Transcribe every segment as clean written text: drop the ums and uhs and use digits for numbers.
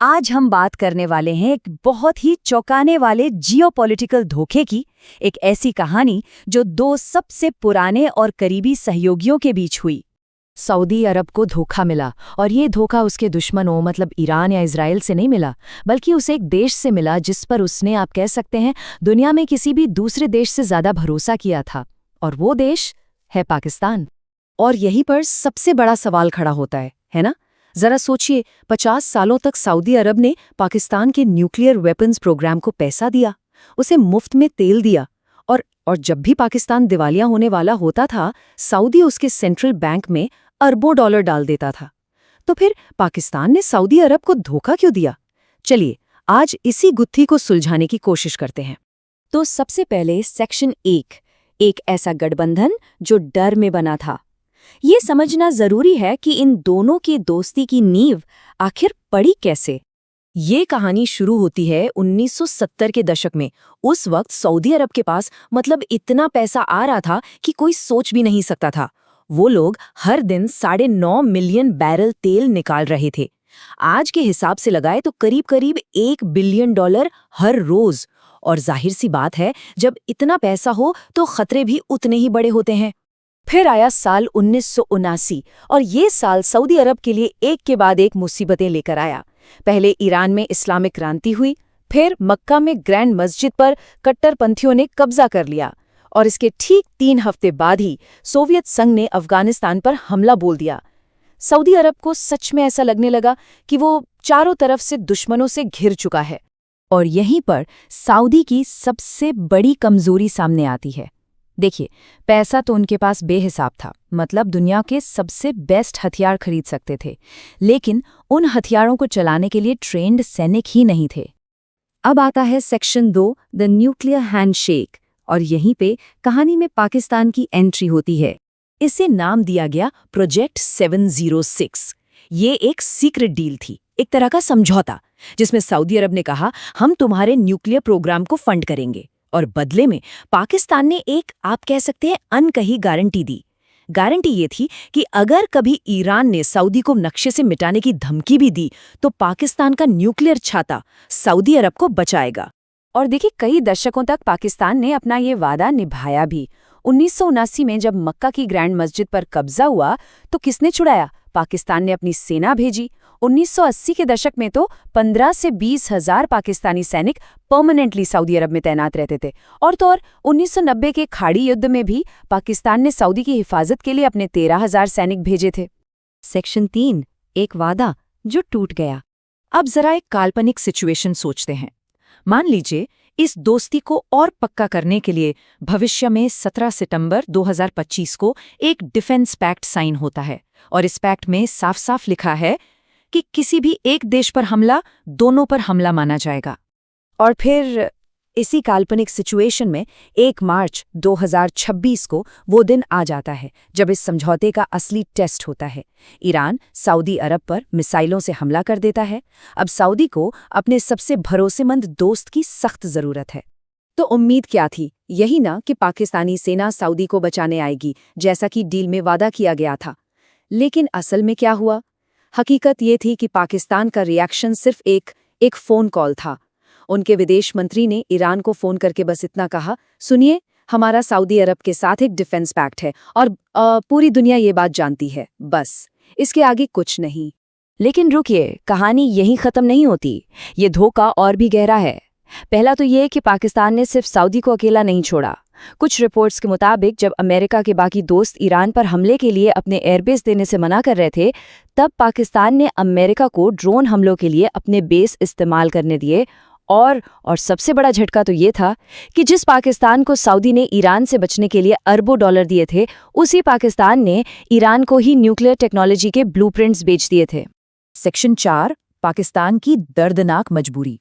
आज हम बात करने वाले हैं एक बहुत ही चौंकाने वाले जियोपॉलिटिकल धोखे की, एक ऐसी कहानी जो दो सबसे पुराने और करीबी सहयोगियों के बीच हुई। सऊदी अरब को धोखा मिला, और ये धोखा उसके दुश्मनों मतलब ईरान या इजराइल से नहीं मिला, बल्कि उसे एक देश से मिला जिस पर उसने, आप कह सकते हैं, दुनिया में किसी भी दूसरे देश से ज्यादा भरोसा किया था। और वो देश है पाकिस्तान। और यहीं पर सबसे बड़ा सवाल खड़ा होता है ना? जरा सोचिए, 50 सालों तक सऊदी अरब ने पाकिस्तान के न्यूक्लियर वेपन्स प्रोग्राम को पैसा दिया, उसे मुफ्त में तेल दिया, और जब भी पाकिस्तान दिवालिया होने वाला होता था, सऊदी उसके सेंट्रल बैंक में अरबों डॉलर डाल देता था। तो फिर पाकिस्तान ने सऊदी अरब को धोखा क्यों दिया? चलिए आज इसी गुत्थी को सुलझाने की कोशिश करते हैं। तो सबसे पहले सेक्शन 1, एक ऐसा गठबंधन जो डर में बना था। ये समझना जरूरी है कि इन दोनों की दोस्ती की नींव आखिर पड़ी कैसे। ये कहानी शुरू होती है 1970 के दशक में। उस वक्त सऊदी अरब के पास मतलब इतना पैसा आ रहा था कि कोई सोच भी नहीं सकता था। वो लोग हर दिन 9.5 मिलियन बैरल तेल निकाल रहे थे। आज के हिसाब से लगाए तो करीब करीब $1 बिलियन हर रोज। और जाहिर सी बात है, जब इतना पैसा हो तो खतरे भी उतने ही बड़े होते हैं। फिर आया साल 1979, और ये साल सऊदी अरब के लिए एक के बाद एक मुसीबतें लेकर आया। पहले ईरान में इस्लामिक क्रांति हुई, फिर मक्का में ग्रैंड मस्जिद पर कट्टरपंथियों ने कब्जा कर लिया, और इसके ठीक 3 हफ्ते बाद ही सोवियत संघ ने अफगानिस्तान पर हमला बोल दिया। सऊदी अरब को सच में ऐसा लगने लगा कि वो चारों तरफ से दुश्मनों से घिर चुका है। और यहीं पर सऊदी की सबसे बड़ी कमजोरी सामने आती है। देखिए, पैसा तो उनके पास बेहिसाब था, मतलब दुनिया के सबसे बेस्ट हथियार खरीद सकते थे, लेकिन उन हथियारों को चलाने के लिए ट्रेंड सैनिक ही नहीं थे। अब आता है सेक्शन 2, द न्यूक्लियर हैंडशेक, और यहीं पे कहानी में पाकिस्तान की एंट्री होती है। इसे नाम दिया गया प्रोजेक्ट 706। ये एक सीक्रेट डील थी, एक तरह का समझौता, जिसमें सऊदी अरब ने कहा, हम तुम्हारे न्यूक्लियर प्रोग्राम को फंड करेंगे, और बदले में पाकिस्तान ने एक, आप कह सकते हैं, अनकही गारंटी दी। गारंटी ये थी कि अगर कभी ईरान ने सऊदी को नक्शे से मिटाने की धमकी भी दी तो पाकिस्तान का न्यूक्लियर छाता सऊदी अरब को बचाएगा। और देखिए, कई दशकों तक पाकिस्तान ने अपना ये वादा निभाया भी। 1979 में जब मक्का की ग्रैंड मस्जिद पर कब्जा हुआ तो किसने छुड़ाया? पाकिस्तान ने अपनी सेना भेजी। 1980 के दशक में तो 15 से 20 हजार पाकिस्तानी सैनिक परमानेंटली सऊदी अरब में तैनात रहते थे। और तो और 1990 के खाड़ी युद्ध में भी पाकिस्तान ने सऊदी की हिफाजत के लिए अपने 13,000 सैनिक भेजे थे। सेक्शन 3, एक वादा जो टूट गया। अब जरा एक काल्पनिक सिचुएशन सोचते हैं। मान लीजिए इस दोस्ती को और पक्का करने के लिए भविष्य में 17 सितंबर 2025 को एक डिफेंस पैक्ट साइन होता है, और इस पैक्ट में साफ साफ लिखा है कि किसी भी एक देश पर हमला दोनों पर हमला माना जाएगा। और फिर इसी काल्पनिक सिचुएशन में 1 मार्च 2026 को वो दिन आ जाता है जब इस समझौते का असली टेस्ट होता है। ईरान सऊदी अरब पर मिसाइलों से हमला कर देता है। अब सऊदी को अपने सबसे भरोसेमंद दोस्त की सख्त जरूरत है। तो उम्मीद क्या थी? यही ना कि पाकिस्तानी सेना सऊदी को बचाने आएगी, जैसा कि डील में वादा किया गया था। लेकिन असल में क्या हुआ? हकीकत ये थी कि पाकिस्तान का रिएक्शन सिर्फ एक फ़ोन कॉल था। उनके विदेश मंत्री ने ईरान को फ़ोन करके बस इतना कहा, सुनिए, हमारा सऊदी अरब के साथ एक डिफेंस पैक्ट है, और पूरी दुनिया ये बात जानती है, बस इसके आगे कुछ नहीं। लेकिन रुकिए, कहानी यहीं ख़त्म नहीं होती। ये धोखा और भी गहरा है। पहला तो ये कि पाकिस्तान ने सिर्फ सऊदी को अकेला नहीं छोड़ा। कुछ रिपोर्ट्स के मुताबिक जब अमेरिका के बाकी दोस्त ईरान पर हमले के लिए अपने एयरबेस देने से मना कर रहे थे, तब पाकिस्तान ने अमेरिका को ड्रोन हमलों के लिए अपने बेस इस्तेमाल करने दिए। और सबसे बड़ा झटका तो ये था कि जिस पाकिस्तान को सऊदी ने ईरान से बचने के लिए अरबों डॉलर दिए थे, उसी पाकिस्तान ने ईरान को ही न्यूक्लियर टेक्नोलॉजी के ब्लूप्रिंट्स बेच दिए थे। सेक्शन 4, पाकिस्तान की दर्दनाक मजबूरी।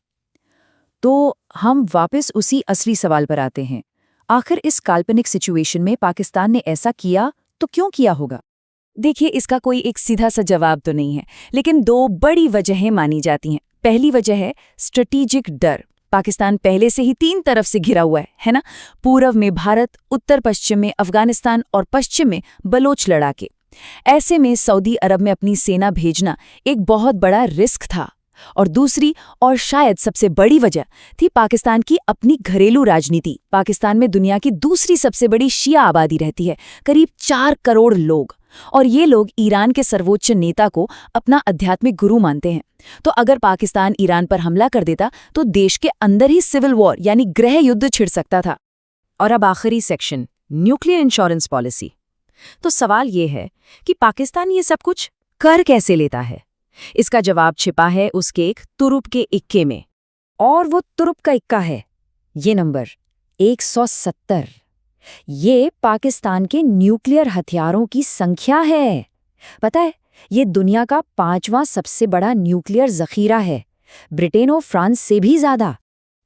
तो हम वापस उसी असली सवाल पर आते हैं। आखिर इस काल्पनिक सिचुएशन में पाकिस्तान ने ऐसा किया तो क्यों किया होगा? देखिए, इसका कोई एक सीधा सा जवाब तो नहीं है, लेकिन 2 बड़ी वजहें मानी जाती हैं। पहली वजह है स्ट्रेटेजिक डर। पाकिस्तान पहले से ही 3 तरफ से घिरा हुआ है ना? पूर्व में भारत, उत्तर पश्चिम में अफगानिस्तान और पश्चिम में बलोच लड़ाके। ऐसे में सऊदी अरब में अपनी सेना भेजना एक बहुत बड़ा रिस्क था। और दूसरी और शायद सबसे बड़ी वजह थी पाकिस्तान की अपनी घरेलू राजनीति। पाकिस्तान में दुनिया की दूसरी सबसे बड़ी शिया आबादी रहती है, करीब 4 करोड़ लोग, और ये लोग ईरान के सर्वोच्च नेता को अपना आध्यात्मिक गुरु मानते हैं। तो अगर पाकिस्तान ईरान पर हमला कर देता तो देश के अंदर ही सिविल वॉर यानी गृह युद्ध छिड़ सकता था। और अब आखिरी सेक्शन, न्यूक्लियर इंश्योरेंस पॉलिसी। तो सवाल ये है कि पाकिस्तान ये सब कुछ कर कैसे लेता है? इसका जवाब छिपा है उसके एक तुरुप के इक्के में। और वो तुरुप का इक्का है ये नंबर 170। ये पाकिस्तान के न्यूक्लियर हथियारों की संख्या है। पता है, ये दुनिया का 5वां सबसे बड़ा न्यूक्लियर जखीरा है, ब्रिटेन और फ्रांस से भी ज्यादा।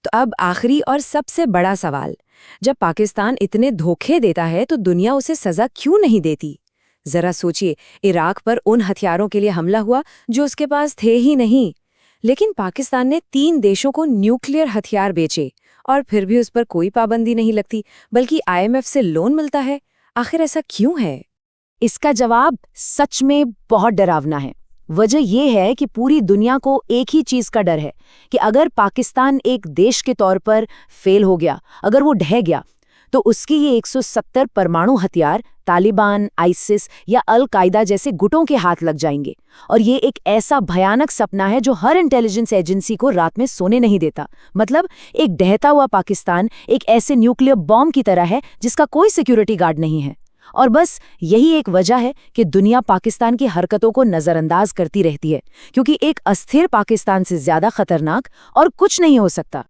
तो अब आखिरी और सबसे बड़ा सवाल, जब पाकिस्तान इतने धोखे देता है तो दुनिया उसे सजा क्यों नहीं देती? जरा सोचिए, इराक पर उन हथियारों के लिए हमला हुआ जो उसके पास थे ही नहीं, लेकिन पाकिस्तान ने 3 देशों को न्यूक्लियर हथियार बेचे और फिर भी उस पर कोई पाबंदी नहीं लगती, बल्कि IMF से लोन मिलता है। आखिर ऐसा क्यों है? इसका जवाब सच में बहुत डरावना है। वजह यह है कि पूरी दुनिया को एक ही चीज का डर है कि अगर पाकिस्तान एक देश के तौर पर फेल हो गया, अगर वो ढह गया, तो उसकी ये 170 परमाणु हथियार तालिबान, आइसिस या अल कायदा जैसे गुटों के हाथ लग जाएंगे। और ये एक ऐसा भयानक सपना है जो हर इंटेलिजेंस एजेंसी को रात में सोने नहीं देता। मतलब एक ढहता हुआ पाकिस्तान एक ऐसे न्यूक्लियर बॉम्ब की तरह है जिसका कोई सिक्योरिटी गार्ड नहीं है। और बस यही एक वजह है कि दुनिया पाकिस्तान की हरकतों को नजरअंदाज करती रहती है, क्योंकि एक अस्थिर पाकिस्तान से ज्यादा खतरनाक और कुछ नहीं हो सकता।